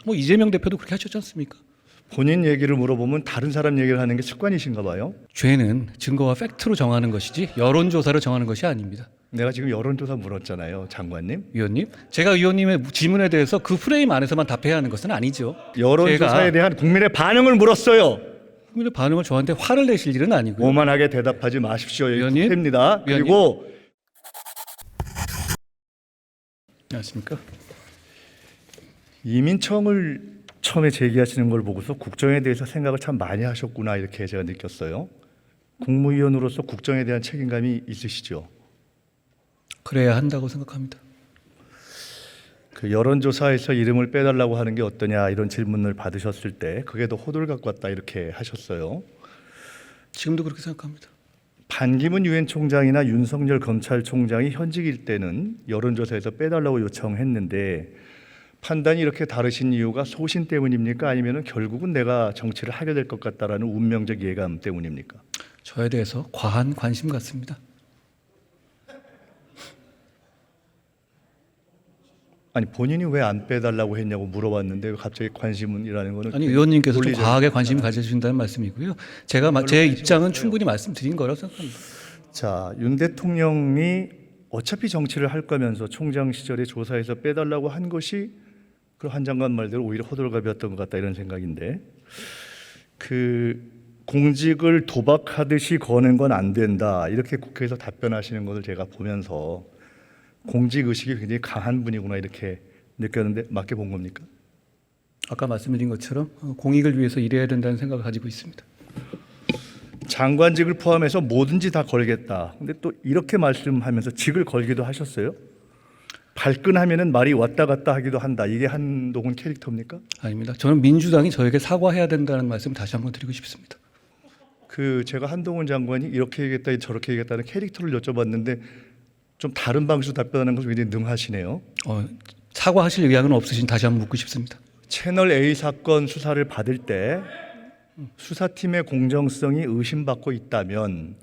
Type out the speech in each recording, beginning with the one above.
뭐 이재명 대표도 그렇게 하셨지 않습니까? 본인 얘기를 물어보면 다른 사람 얘기를 하는 게 습관이신가 봐요. 죄는 증거와 팩트로 정하는 것이지 여론조사로 정하는 것이 아닙니다. 내가 지금 여론조사 물었잖아요, 장관님. 위원님, 제가 위원님의 질문에 대해서 그 프레임 안에서만 답해야 하는 것은 아니죠. 여론조사에 제가 대한 국민의 반응을 물었어요. 국민의 반응을 저한테 화를 내실 일은 아니고요. 오만하게 대답하지 마십시오. 위원님? 국회입니다. 위원님? 그리고 안녕하십니까? 이민청을 처음에 제기하시는 걸 보고서 국정에 대해서 생각을 참 많이 하셨구나 이렇게 제가 느꼈어요. 국무위원으로서 국정에 대한 책임감이 있으시죠? 그래야 한다고 생각합니다. 그 여론조사에서 이름을 빼달라고 하는 게 어떠냐 이런 질문을 받으셨을 때 그게 더 호들갑 같다 이렇게 하셨어요. 지금도 그렇게 생각합니다. 반기문 유엔 총장이나 윤석열 검찰총장이 현직일 때는 여론조사에서 빼달라고 요청했는데 판단이 이렇게 다르신 이유가 소신 때문입니까? 아니면 결국은 내가 정치를 하게 될 것 같다라는 운명적 예감 때문입니까? 저에 대해서 과한 관심 같습니다. 아니 본인이 왜 안 빼달라고 했냐고 물어봤는데 갑자기 관심이라는 거는 아니 의원님께서 좀 논리적. 과하게 관심을 가져주신다는 말씀이고요. 제가 제 입장은 충분히 말씀드린 거라고 생각합니다. 자, 윤 대통령이 어차피 정치를 할 거면서 총장 시절에 조사에서 빼달라고 한 것이 그 한 장관 말대로 오히려 호들갑이었던 것 같다 이런 생각인데 그 공직을 도박하듯이 거는 건 안 된다 이렇게 국회에서 답변하시는 것을 제가 보면서 공직 의식이 굉장히 강한 분이구나 이렇게 느꼈는데 맞게 본 겁니까? 아까 말씀드린 것처럼 공익을 위해서 일해야 된다는 생각을 가지고 있습니다. 장관직을 포함해서 뭐든지 다 걸겠다. 근데 또 이렇게 말씀하면서 직을 걸기도 하셨어요? 발끈하면은 말이 왔다 갔다 하기도 한다. 이게 한동훈 캐릭터입니까? 아닙니다. 저는 민주당이 저에게 사과해야 된다는 말씀 다시 한번 드리고 싶습니다. 그 제가 한동훈 장관이 이렇게 얘기했다 저렇게 얘기했다는 캐릭터를 여쭤봤는데 좀 다른 방식으로 답변하는 것이 굉장히 능하시네요. 사과하실 의향은 없으신 다시 한번 묻고 싶습니다. 채널 A 사건 수사를 받을 때 수사팀의 공정성이 의심받고 있다면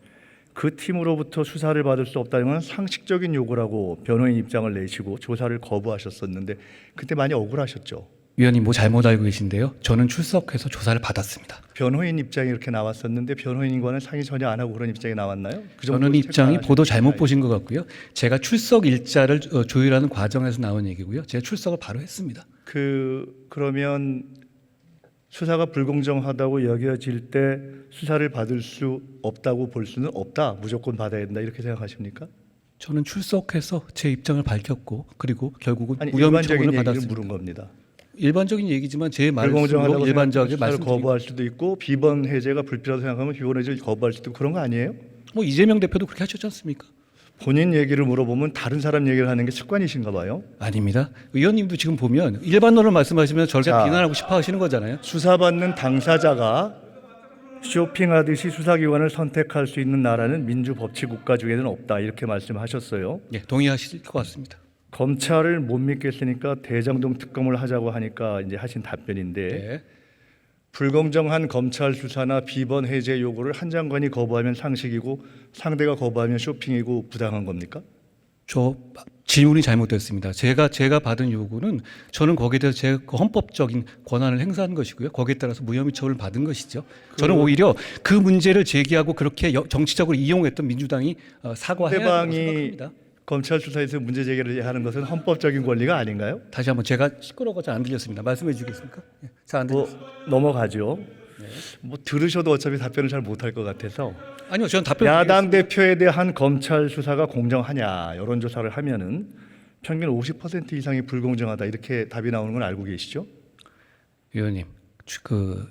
그 팀으로부터 수사를 받을 수 없다는 건 상식적인 요구라고 변호인 입장을 내시고 조사를 거부하셨었는데 그때 많이 억울하셨죠. 위원님 뭐 잘못 알고 계신데요. 저는 출석해서 조사를 받았습니다. 변호인 입장이 이렇게 나왔었는데 변호인과는 상의 전혀 안 하고 그런 입장이 나왔나요? 그 저는 정도 입장이 체크 안 보도 하셨나요? 잘못 보신 것 같고요. 제가 출석 일자를 조율하는 과정에서 나온 얘기고요. 제가 출석을 바로 했습니다. 그러면 수사가 불공정하다고 여겨질 때 수사를 받을 수 없다고 볼 수는 없다. 무조건 받아야 된다. 이렇게 생각하십니까? 저는 출석해서 제 입장을 밝혔고 그리고 결국은 아니 무혐의 일반적인 처분을 얘기를 받았습니다. 물은 겁니다. 일반적인 얘기지만 제 말씀으로 불공정하다고 일반적인 수사를 말씀드리고 거부할 수도 있고 비번 해제가 불필요하다고 생각하면 비번 해제를 거부할 수도 있고 그런 거 아니에요? 뭐 이재명 대표도 그렇게 하셨지 않습니까? 본인 얘기를 물어보면 다른 사람 얘기를 하는 게 습관이신가 봐요. 아닙니다. 의원님도 지금 보면 일반론을 말씀하시면 저를 자. 비난하고 싶어 하시는 거잖아요. 수사받는 당사자가 쇼핑하듯이 수사기관을 선택할 수 있는 나라는 민주법치 국가 중에는 없다. 이렇게 말씀하셨어요. 예, 동의하실 것 같습니다. 검찰을 못 믿겠으니까 대장동 특검을 하자고 하니까 이제 하신 답변인데 네. 불공정한 검찰 수사나 비번 해제 요구를 한 장관이 거부하면 상식이고 상대가 거부하면 쇼핑이고 부당한 겁니까? 저 질문이 잘못됐습니다. 제가 받은 요구는 저는 거기에 대해서 제 헌법적인 권한을 행사한 것이고요. 거기에 따라서 무혐의 처분을 받은 것이죠. 저는 오히려 그 문제를 제기하고 그렇게 정치적으로 이용했던 민주당이 사과해야 한다고 상대방이 생각합니다. 검찰 수사에서 문제 제기를 하는 것은 헌법적인 권리가 아닌가요? 다시 한번 제가 시끄러워서 안 들렸습니다. 말씀해 주겠습니까? 예, 잘 안 들렸습니다. 넘어가죠. 뭐 들으셔도 어차피 답변을 잘 못할 것 같아서 아니요, 저는 답변 야당 대표에 대한 검찰 수사가 공정하냐 여론조사를 하면은 평균 50% 이상이 불공정하다 이렇게 답이 나오는 건 알고 계시죠? 위원님, 그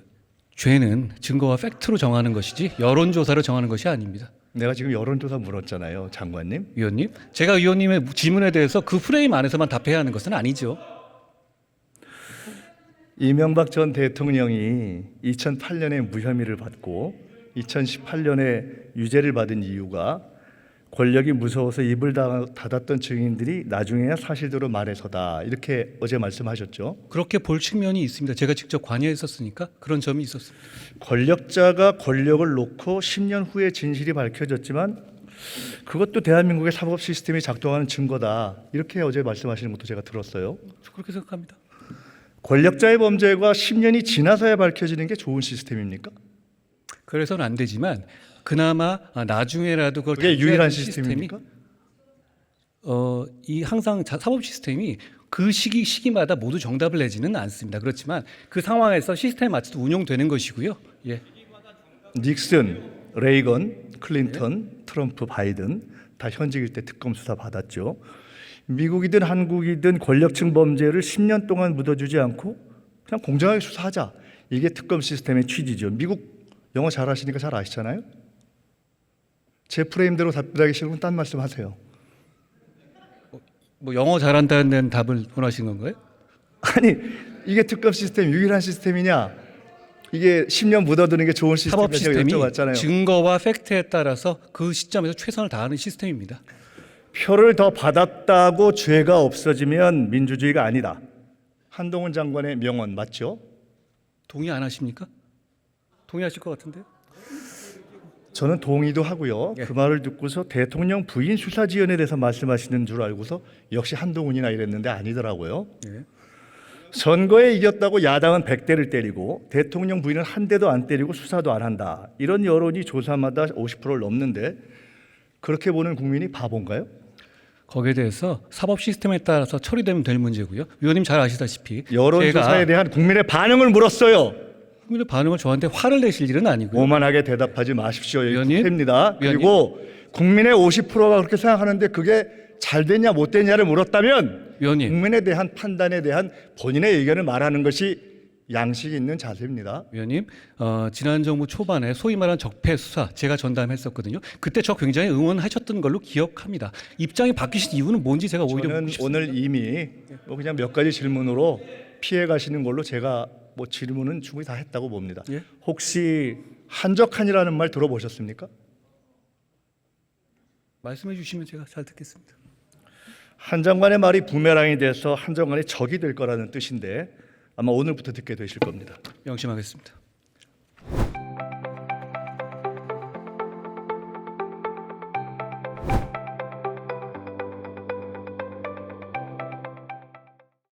죄는 증거와 팩트로 정하는 것이지 여론조사로 정하는 것이 아닙니다. 내가 지금 여론조사 물었잖아요, 장관님. 위원님, 제가 위원님의 질문에 대해서 그 프레임 안에서만 답해야 하는 것은 아니죠. 이명박 전 대통령이 2008년에 무혐의를 받고 2018년에 유죄를 받은 이유가 권력이 무서워서 입을 닫았던 증인들이 나중에야 사실대로 말해서다 이렇게 어제 말씀하셨죠. 그렇게 볼 측면이 있습니다. 제가 직접 관여했었으니까 그런 점이 있었습니다. 권력자가 권력을 놓고 10년 후에 진실이 밝혀졌지만 그것도 대한민국의 사법 시스템이 작동하는 증거다 이렇게 어제 말씀하시는 것도 제가 들었어요. 그렇게 생각합니다. 권력자의 범죄가 10년이 지나서야 밝혀지는 게 좋은 시스템입니까? 그래서는 안 되지만 그나마 나중에라도 그걸 그게 단죄하는 유일한 시스템이 시스템입니까? 이 항상 사법 시스템이 그 시기마다 모두 정답을 내지는 않습니다. 그렇지만 그 상황에서 시스템에 맞춰서 운용되는 것이고요. 예. 닉슨, 레이건, 클린턴, 트럼프, 바이든 다 현직일 때 특검 수사 받았죠. 미국이든 한국이든 권력층 범죄를 10년 동안 묻어주지 않고 그냥 공정하게 수사하자. 이게 특검 시스템의 취지죠. 미국 영어 잘하시니까 잘 아시잖아요. 제 프레임대로 답변하기 싫으면 딴 말씀하세요. 뭐 영어 잘한다는 답을 원하신 건가요? 아니 이게 특검 시스템 유일한 시스템이냐? 이게 10년 묻어두는 게 좋은 사법 시스템이냐 시스템이 여쭤봤잖아요. 증거와 팩트에 따라서 그 시점에서 최선을 다하는 시스템입니다. 표를 더 받았다고 죄가 없어지면 민주주의가 아니다. 한동훈 장관의 명언 맞죠? 동의 안 하십니까? 동의하실 것 같은데요? 저는 동의도 하고요. 그 말을 듣고서 대통령 부인 수사 지연에 대해서 말씀하시는 줄 알고서 역시 한동훈이나 이랬는데 아니더라고요. 예. 선거에 이겼다고 야당은 100대를 때리고 대통령 부인은 한 대도 안 때리고 수사도 안 한다. 이런 여론이 조사마다 50%를 넘는데 그렇게 보는 국민이 바본가요? 거기에 대해서 사법 시스템에 따라서 처리되면 될 문제고요. 위원님 잘 아시다시피 여론조사에 제가 대한 국민의 반응을 물었어요. 국민의 반응을 저한테 화를 내실 일은 아니고요. 오만하게 대답하지 마십시오. 위원님? 국회입니다. 위원님? 그리고 국민의 50%가 그렇게 생각하는데 그게 잘 됐냐 못 됐냐를 물었다면 위원님, 국민에 대한 판단에 대한 본인의 의견을 말하는 것이 양식이 있는 자세입니다. 위원님, 지난 정부 초반에 소위 말하는 적폐 수사 제가 전담했었거든요. 그때 저 굉장히 응원하셨던 걸로 기억합니다. 입장이 바뀌신 이유는 뭔지 제가 오히려 저는 묻고 싶습니다. 오늘 이미 뭐 그냥 몇 가지 질문으로 피해 가시는 걸로 제가 뭐 질문은 충분히 다 했다고 봅니다. 예? 혹시 한적한이라는 말 들어보셨습니까? 말씀해 주시면 제가 잘 듣겠습니다. 한 장관의 말이 부메랑이 돼서 한 장관의 적이 될 거라는 뜻인데 아마 오늘부터 듣게 되실 겁니다. 명심하겠습니다.